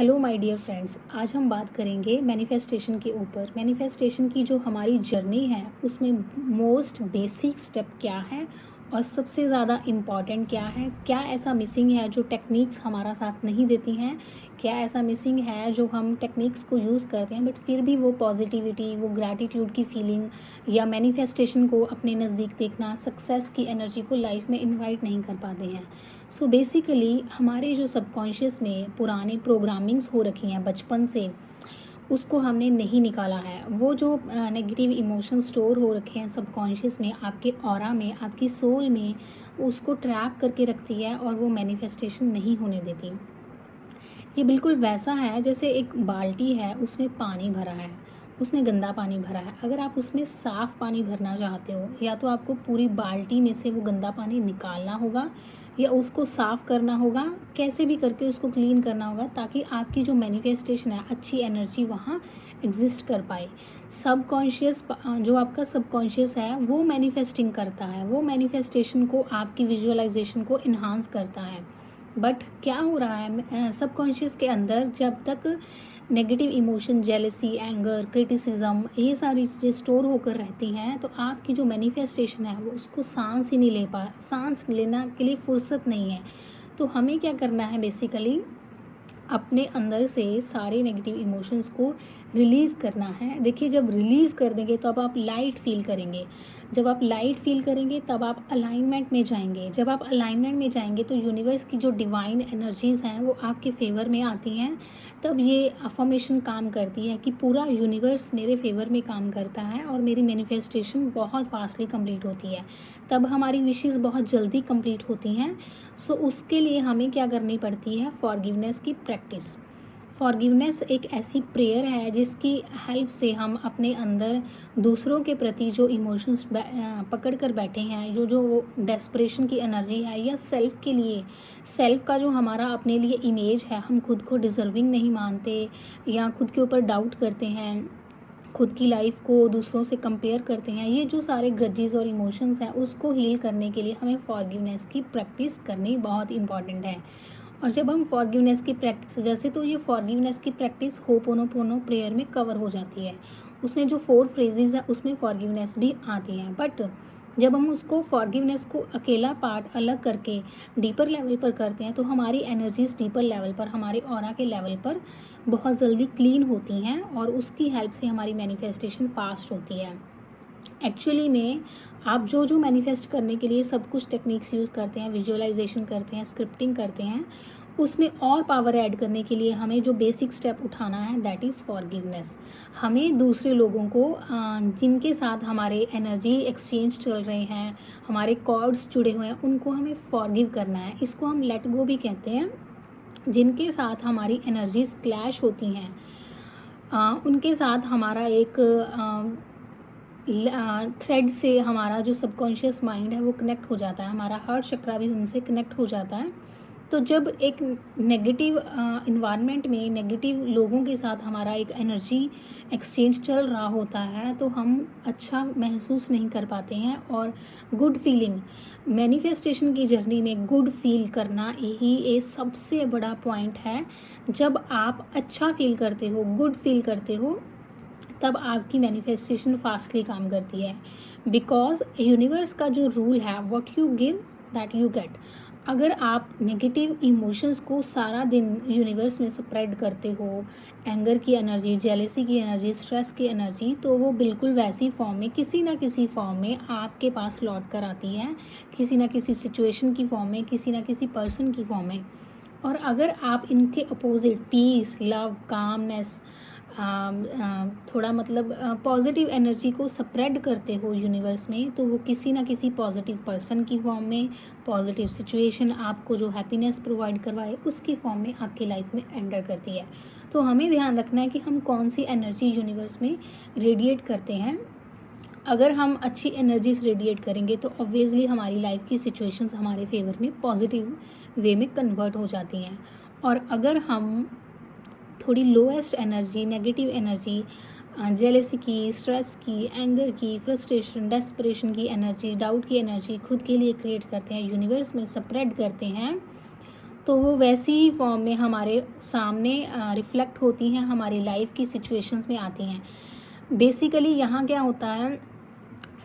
Hello my dear friends, आज हम बात करेंगे मैनिफेस्टेशन के ऊपर। मैनिफेस्टेशन की जो हमारी जर्नी है उसमें मोस्ट बेसिक स्टेप क्या है और सबसे ज़्यादा इम्पॉर्टेंट क्या है, क्या ऐसा मिसिंग है जो टेक्निक्स हमारा साथ नहीं देती हैं, क्या ऐसा मिसिंग है जो हम टेक्निक्स को यूज़ करते हैं बट फिर भी वो पॉजिटिविटी, वो ग्रैटिट्यूड की फीलिंग या मैनिफेस्टेशन को अपने नज़दीक देखना, सक्सेस की एनर्जी को लाइफ में इन्वाइट नहीं कर पाते हैं। सो बेसिकली हमारे जो सबकॉन्शियस में पुराने प्रोग्रामिंग्स हो रखी हैं बचपन से, उसको हमने नहीं निकाला है। वो जो नेगेटिव इमोशन स्टोर हो रखे हैं सबकॉन्शियस में, आपके ऑरा में, आपकी सोल में, उसको ट्रैप करके रखती है और वो मैनिफेस्टेशन नहीं होने देती। ये बिल्कुल वैसा है जैसे एक बाल्टी है, उसमें पानी भरा है, उसमें गंदा पानी भरा है। अगर आप उसमें साफ़ पानी भरना चाहते हो, या तो आपको पूरी बाल्टी में से वो गंदा पानी निकालना होगा या उसको साफ़ करना होगा, कैसे भी करके उसको क्लीन करना होगा ताकि आपकी जो मैनिफेस्टेशन है, अच्छी एनर्जी वहाँ एग्जिस्ट कर पाए। सबकॉन्शियस, जो आपका सबकॉन्शियस है वो मैनिफेस्टिंग करता है, वो मैनिफेस्टेशन को, आपकी विजुअलाइजेशन को इन्हांस करता है। बट क्या हो रहा है सबकॉन्शियस के अंदर, जब तक negative emotion, jealousy, anger, criticism, ये सारी चीज़ें स्टोर होकर रहती हैं, तो आपकी जो मैनिफेस्टेशन है वो उसको सांस ही नहीं ले पा, सांस लेना के लिए फुर्सत नहीं है। तो हमें क्या करना है, बेसिकली अपने अंदर से सारे नेगेटिव इमोशंस को रिलीज़ करना है। देखिए, जब रिलीज़ कर देंगे तब आप लाइट फील करेंगे, जब आप लाइट फील करेंगे तब आप अलाइनमेंट में जाएंगे, जब आप अलाइनमेंट में जाएंगे तो यूनिवर्स की जो डिवाइन एनर्जीज़ हैं वो आपके फेवर में आती हैं। तब ये अफर्मेशन काम करती है कि पूरा यूनिवर्स मेरे फेवर में काम करता है और मेरी मैनिफेस्टेशन बहुत फास्टली कंप्लीट होती है। तब हमारी विशेज़ बहुत जल्दी कंप्लीट होती हैं। सो उसके लिए हमें क्या करनी पड़ती है, फॉरगिवनेस की प्रैक्टिस। फॉरगिवनेस एक ऐसी प्रेयर है जिसकी हेल्प से हम अपने अंदर दूसरों के प्रति जो इमोशंस पकड़ कर बैठे हैं, जो जो वो डेस्परेशन की एनर्जी है, या सेल्फ के लिए, सेल्फ का जो हमारा अपने लिए इमेज है, हम खुद को डिज़र्विंग नहीं मानते या खुद के ऊपर डाउट करते हैं, खुद की लाइफ को दूसरों से कंपेयर करते हैं, ये जो सारे ग्रजेस और इमोशंस हैं उसको हील करने के लिए हमें फॉरगिवनेस की प्रैक्टिस करनी बहुत इंपॉर्टेंट है। और जब हम फॉरगिवनेस की प्रैक्टिस, वैसे तो ये फॉरगिवनेस की प्रैक्टिस होपोनोपोनो प्रेयर में कवर हो जाती है, उसमें जो 4 फ्रेजेस है उसमें फॉरगिवनेस भी आती है। बट जब हम उसको फॉरगिवनेस को अकेला पार्ट अलग करके डीपर लेवल पर करते हैं तो हमारी एनर्जीज डीपर लेवल पर, हमारे ऑरा के लेवल पर बहुत जल्दी क्लीन होती हैं और उसकी हेल्प से हमारी मैनिफेस्टेशन फास्ट होती है। एक्चुअली में आप जो जो मैनिफेस्ट करने के लिए सब कुछ टेक्निक्स यूज़ करते हैं, विजुअलाइजेशन करते हैं, स्क्रिप्टिंग करते हैं, उसमें और पावर ऐड करने के लिए हमें जो बेसिक स्टेप उठाना है, दैट इज़ फॉरगिवनेस। हमें दूसरे लोगों को, जिनके साथ हमारे एनर्जी एक्सचेंज चल रहे हैं, हमारे कॉर्ड्स जुड़े हुए हैं, उनको हमें फॉरगिव करना है। इसको हम लेट गो भी कहते हैं। जिनके साथ हमारी एनर्जीज क्लैश होती हैं, उनके साथ हमारा एक थ्रेड से हमारा जो सबकॉन्शियस माइंड है वो कनेक्ट हो जाता है, हमारा हार्ट चक्रा भी उनसे कनेक्ट हो जाता है। तो जब एक नेगेटिव इन्वायरमेंट में नेगेटिव लोगों के साथ हमारा एक एनर्जी एक्सचेंज चल रहा होता है तो हम अच्छा महसूस नहीं कर पाते हैं। और गुड फीलिंग, मैनिफेस्टेशन की जर्नी में गुड फील करना यही एक सबसे बड़ा पॉइंट है। जब आप अच्छा फील करते हो, गुड फील करते हो, तब आपकी मैनिफेस्टेशन फास्टली काम करती है। बिकॉज यूनिवर्स का जो रूल है, what you give that you get. अगर आप नेगेटिव इमोशंस को सारा दिन यूनिवर्स में स्प्रेड करते हो, एंगर की एनर्जी, जेलेसी की एनर्जी, स्ट्रेस की एनर्जी, तो वो बिल्कुल वैसी फॉर्म में, किसी ना किसी फॉर्म में आपके पास लौट कर आती है, किसी ना किसी सिचुएशन की फॉर्म में, किसी ना किसी पर्सन की फॉर्म में। और अगर आप इनके अपोजिट पीस, लव, कामनेस, थोड़ा मतलब पॉजिटिव एनर्जी को स्प्रेड करते हो यूनिवर्स में, तो वो किसी ना किसी पॉजिटिव पर्सन की फॉर्म में, पॉजिटिव सिचुएशन आपको जो हैप्पीनेस प्रोवाइड करवाए उसकी फॉर्म में आपकी लाइफ में एंटर करती है। तो हमें ध्यान रखना है कि हम कौन सी एनर्जी यूनिवर्स में रेडिएट करते हैं। अगर हम अच्छी एनर्जीज रेडिएट करेंगे तो ऑब्वियसली हमारी लाइफ की सिचुएशंस हमारे फेवर में पॉजिटिव वे में कन्वर्ट हो जाती हैं। और अगर हम थोड़ी lowest energy, negative energy, jealousy की, स्ट्रेस की, एंगर की, फ्रस्ट्रेशन, डेस्परेशन की एनर्जी, डाउट की एनर्जी खुद के लिए क्रिएट करते हैं, यूनिवर्स में स्प्रेड करते हैं, तो वो वैसी ही फॉर्म में हमारे सामने रिफ्लेक्ट होती हैं, हमारी लाइफ की सिचुएशंस में आती हैं। बेसिकली यहाँ क्या होता है,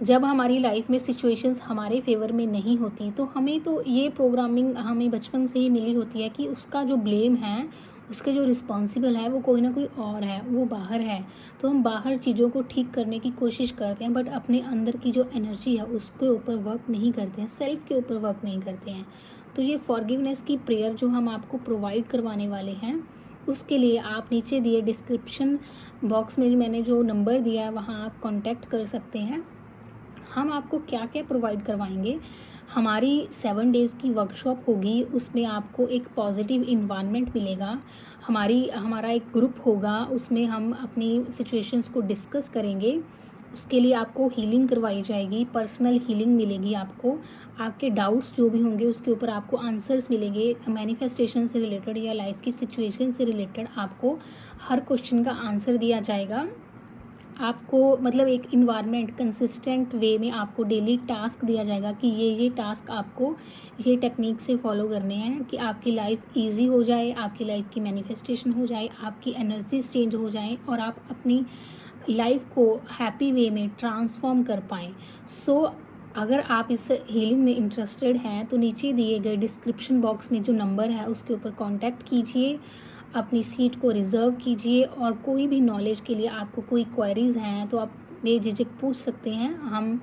जब हमारी लाइफ में सिचुएशंस हमारे फेवर में नहीं होती तो हमें तो ये प्रोग्रामिंग हमें बचपन से ही मिली होती है कि उसका जो ब्लेम है, उसके जो रिस्पॉन्सिबल है वो कोई ना कोई और है, वो बाहर है। तो हम बाहर चीज़ों को ठीक करने की कोशिश करते हैं, बट अपने अंदर की जो एनर्जी है उसके ऊपर वर्क नहीं करते हैं, सेल्फ के ऊपर वर्क नहीं करते हैं। तो ये फॉरगिवनेस की प्रेयर जो हम आपको प्रोवाइड करवाने वाले हैं, उसके लिए आप नीचे दिए डिस्क्रिप्शन बॉक्स में मैंने जो नंबर दिया है वहाँ आप कॉन्टैक्ट कर सकते हैं। हम आपको क्या क्या प्रोवाइड करवाएंगे, हमारी 7 डेज़ की वर्कशॉप होगी, उसमें आपको एक पॉजिटिव इन्वायरमेंट मिलेगा। हमारा एक ग्रुप होगा, उसमें हम अपनी सिचुएशंस को डिस्कस करेंगे। उसके लिए आपको हीलिंग करवाई जाएगी, पर्सनल हीलिंग मिलेगी आपको। आपके डाउट्स जो भी होंगे उसके ऊपर आपको आंसर्स मिलेंगे। मैनिफेस्टेशन से रिलेटेड या लाइफ की सिचुएशन से रिलेटेड आपको हर क्वेश्चन का आंसर दिया जाएगा। आपको मतलब एक इन्वायरमेंट कंसिस्टेंट वे में आपको डेली टास्क दिया जाएगा कि ये टास्क आपको ये टेक्निक से फॉलो करने हैं कि आपकी लाइफ इजी हो जाए, आपकी लाइफ की मैनिफेस्टेशन हो जाए, आपकी एनर्जीज चेंज हो जाएं और आप अपनी लाइफ को हैप्पी वे में ट्रांसफॉर्म कर पाएँ। सो अगर आप इस हीलिंग में इंटरेस्टेड हैं तो नीचे दिए गए डिस्क्रिप्शन बॉक्स में जो नंबर है उसके ऊपर कांटेक्ट कीजिए, अपनी सीट को रिज़र्व कीजिए। और कोई भी नॉलेज के लिए आपको कोई क्वेरीज़ हैं तो आप बेझिझक पूछ सकते हैं। हम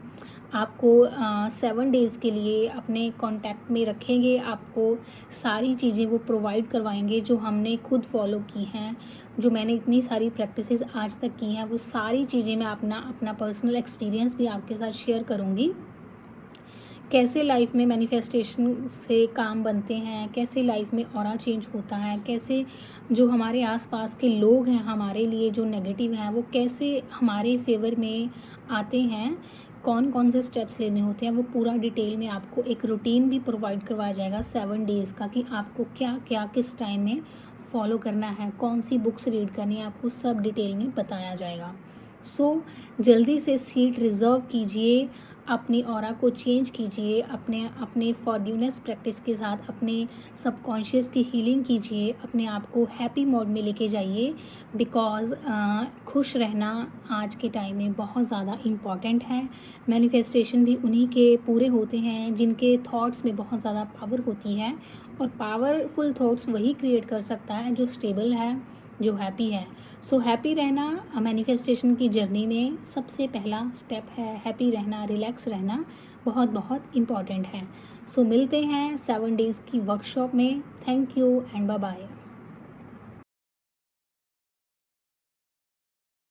आपको 7 डेज़ के लिए अपने कांटेक्ट में रखेंगे, आपको सारी चीज़ें वो प्रोवाइड करवाएंगे जो हमने खुद फॉलो की हैं। जो मैंने इतनी सारी प्रैक्टिसेस आज तक की हैं वो सारी चीज़ें मैं अपना पर्सनल एक्सपीरियंस भी आपके साथ शेयर करूँगी। कैसे लाइफ में मैनिफेस्टेशन से काम बनते हैं, कैसे लाइफ में ऑरा चेंज होता है, कैसे जो हमारे आसपास के लोग हैं हमारे लिए जो नेगेटिव हैं वो कैसे हमारे फेवर में आते हैं, कौन कौन से स्टेप्स लेने होते हैं, वो पूरा डिटेल में आपको एक रूटीन भी प्रोवाइड करवाया जाएगा 7 डेज़ का कि आपको क्या क्या किस टाइम में फॉलो करना है, कौन सी बुक्स रीड करनी है, आपको सब डिटेल में बताया जाएगा। सो जल्दी से सीट रिज़र्व कीजिए, अपनी ऑरा को चेंज कीजिए, अपने अपने फॉरगिवनेस प्रैक्टिस के साथ अपने सबकॉन्शियस की हीलिंग कीजिए, अपने आप को हैप्पी मोड में लेके जाइए। बिकॉज़ खुश रहना आज के टाइम में बहुत ज़्यादा इम्पॉर्टेंट है। मैनिफेस्टेशन भी उन्हीं के पूरे होते हैं जिनके थॉट्स में बहुत ज़्यादा पावर होती है, और पावरफुल थॉट्स वही क्रिएट कर सकता है जो स्टेबल है, जो हैप्पी है। सो हैप्पी रहना मैनिफेस्टेशन की जर्नी में सबसे पहला स्टेप है। हैप्पी रहना, रिलैक्स रहना बहुत बहुत इम्पॉर्टेंट है। सो मिलते हैं 7 डेज़ की वर्कशॉप में। Thank you and bye bye.